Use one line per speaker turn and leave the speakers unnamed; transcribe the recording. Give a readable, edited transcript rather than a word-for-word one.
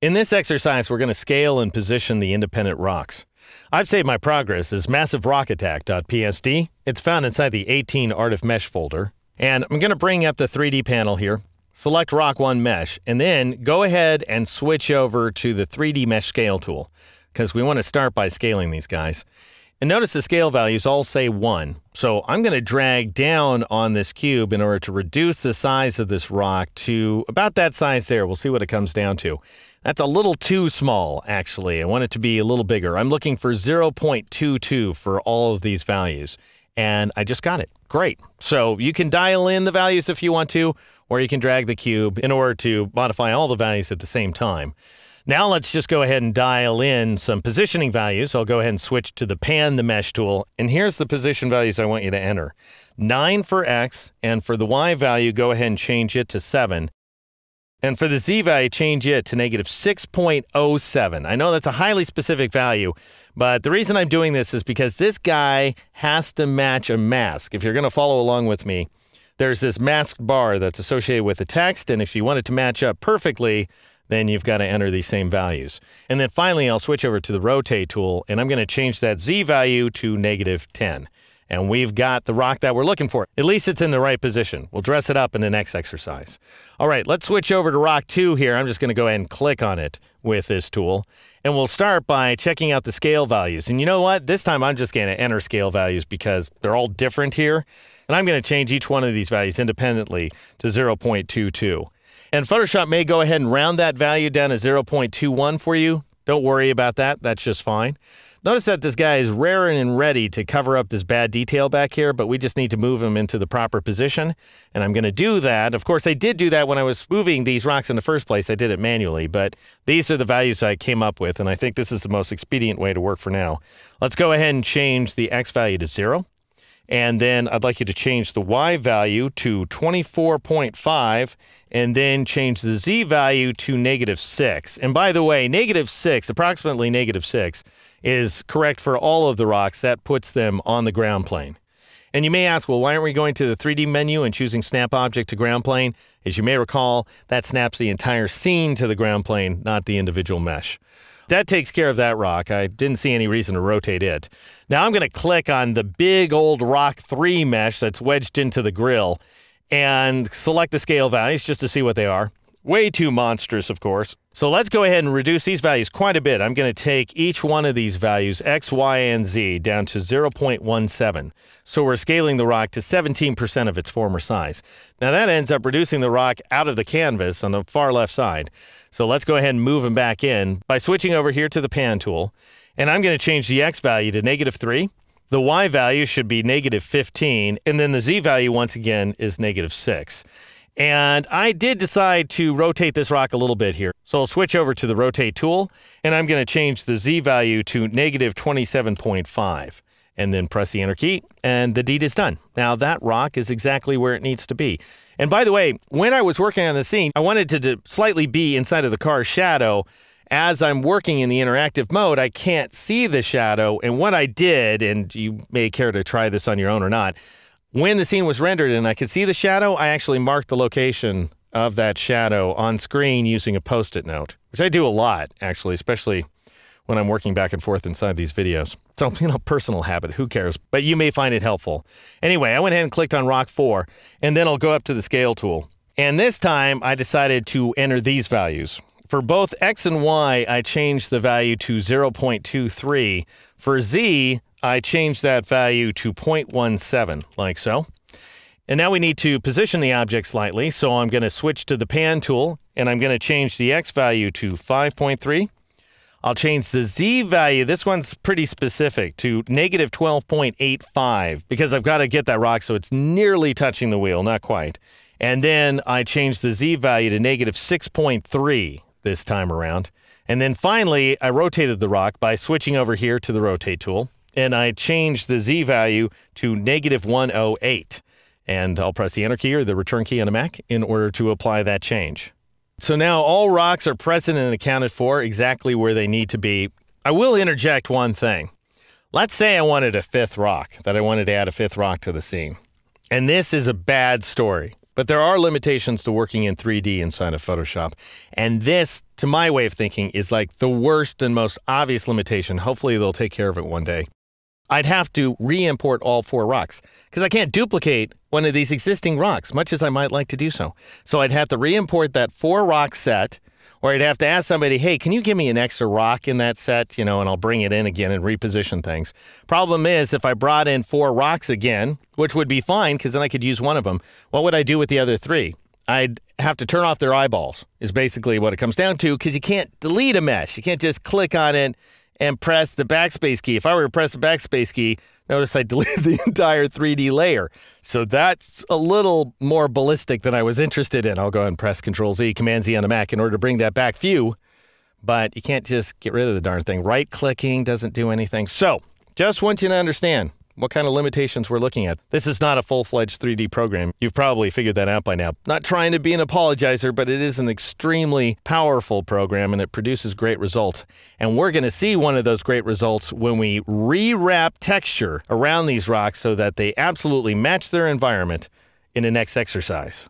In this exercise, we're going to scale and position the independent rocks. I've saved my progress as massiveRockAttack.psd. It's found inside the 18 Art of Mesh folder. And I'm going to bring up the 3D panel here, select Rock 1 Mesh, and then go ahead and switch over to the 3D Mesh Scale tool, because we want to start by scaling these guys. And notice the scale values all say 1. So I'm going to drag down on this cube in order to reduce the size of this rock to about that size there. We'll see what it comes down to. That's a little too small, actually. I want it to be a little bigger. I'm looking for 0.22 for all of these values. And I just got it. Great. So you can dial in the values if you want to, or you can drag the cube in order to modify all the values at the same time. Now let's just go ahead and dial in some positioning values. I'll go ahead and switch to the Pan the Mesh tool. And here's the position values I want you to enter. 9 for X, and for the Y value, go ahead and change it to 7. And for the Z value, change it to negative 6.07. I know that's a highly specific value, but the reason I'm doing this is because this guy has to match a mask. If you're going to follow along with me, there's this masked bar that's associated with the text, and if you want it to match up perfectly, then you've got to enter these same values. And then finally, I'll switch over to the Rotate tool, and I'm going to change that Z value to negative 10. And we've got the rock that we're looking for. At least it's in the right position. We'll dress it up in the next exercise. All right, let's switch over to rock 2 here. I'm just going to go ahead and click on it with this tool. And we'll start by checking out the scale values. And you know what? This time I'm just going to enter scale values because they're all different here. And I'm going to change each one of these values independently to 0.22. And Photoshop may go ahead and round that value down to 0.21 for you. Don't worry about that. That's just fine. Notice that this guy is raring and ready to cover up this bad detail back here, but we just need to move him into the proper position. And I'm going to do that. Of course, I did do that when I was moving these rocks in the first place. I did it manually, but these are the values I came up with, and I think this is the most expedient way to work for now. Let's go ahead and change the X value to 0. And then I'd like you to change the Y value to 24.5, and then change the Z value to negative 6. And by the way, negative 6, approximately negative 6, is correct for all of the rocks. That puts them on the ground plane. And you may ask, well, why aren't we going to the 3D menu and choosing Snap Object to Ground Plane? As you may recall, that snaps the entire scene to the ground plane, not the individual mesh. That takes care of that rock. I didn't see any reason to rotate it. Now I'm going to click on the big old Rock 3 mesh that's wedged into the grill and select the scale values just to see what they are. Way too monstrous, of course. So let's go ahead and reduce these values quite a bit. I'm going to take each one of these values, X, Y, and Z, down to 0.17. So we're scaling the rock to 17% of its former size. Now that ends up reducing the rock out of the canvas on the far left side. So let's go ahead and move him back in by switching over here to the Pan tool. And I'm going to change the X value to negative 3. The Y value should be negative 15. And then the Z value, once again, is negative 6. And I did decide to rotate this rock a little bit here. So I'll switch over to the Rotate tool, and I'm going to change the Z value to negative 27.5. And then press the Enter key, and the deed is done. Now that rock is exactly where it needs to be. And by the way, when I was working on the scene, I wanted to slightly be inside of the car's shadow. As I'm working in the interactive mode, I can't see the shadow. And what I did, and you may care to try this on your own or not, when the scene was rendered and I could see the shadow, I actually marked the location of that shadow on screen using a Post-it note, which I do a lot, actually, especially when I'm working back and forth inside these videos. So, personal habit, who cares? But you may find it helpful. Anyway, I went ahead and clicked on Rock 4, and then I'll go up to the Scale tool. And this time, I decided to enter these values. For both X and Y, I changed the value to 0.23. For Z, I changed that value to 0.17, like so. And now we need to position the object slightly, so I'm going to switch to the Pan tool, and I'm going to change the X value to 5.3. I'll change the Z value, this one's pretty specific, to negative 12.85, because I've got to get that rock so it's nearly touching the wheel, not quite. And then I changed the Z value to negative 6.3 this time around. And then finally, I rotated the rock by switching over here to the Rotate tool, and I changed the Z value to negative 108. And I'll press the Enter key or the Return key on a Mac in order to apply that change. So now all rocks are present and accounted for exactly where they need to be. I will interject one thing. Let's say I wanted a fifth rock, that I wanted to add a fifth rock to the scene. And this is a bad story. But there are limitations to working in 3D inside of Photoshop. And this, to my way of thinking, is like the worst and most obvious limitation. Hopefully they'll take care of it one day. I'd have to re-import all 4 rocks because I can't duplicate one of these existing rocks, much as I might like to do so. So I'd have to re-import that 4 rock set, or I'd have to ask somebody, hey, can you give me an extra rock in that set? And I'll bring it in again and reposition things. Problem is, if I brought in 4 rocks again, which would be fine because then I could use one of them, what would I do with the other 3? I'd have to turn off their eyeballs, is basically what it comes down to, because you can't delete a mesh. You can't just click on it and press the backspace key. If I were to press the backspace key, notice I deleted the entire 3D layer. So that's a little more ballistic than I was interested in. I'll go ahead and press Control-Z, Command-Z on the Mac in order to bring that back view. But you can't just get rid of the darn thing. Right-clicking doesn't do anything. So just want you to understand what kind of limitations we're looking at. This is not a full-fledged 3D program. You've probably figured that out by now. Not trying to be an apologizer, but it is an extremely powerful program and it produces great results. And we're going to see one of those great results when we rewrap texture around these rocks so that they absolutely match their environment in the next exercise.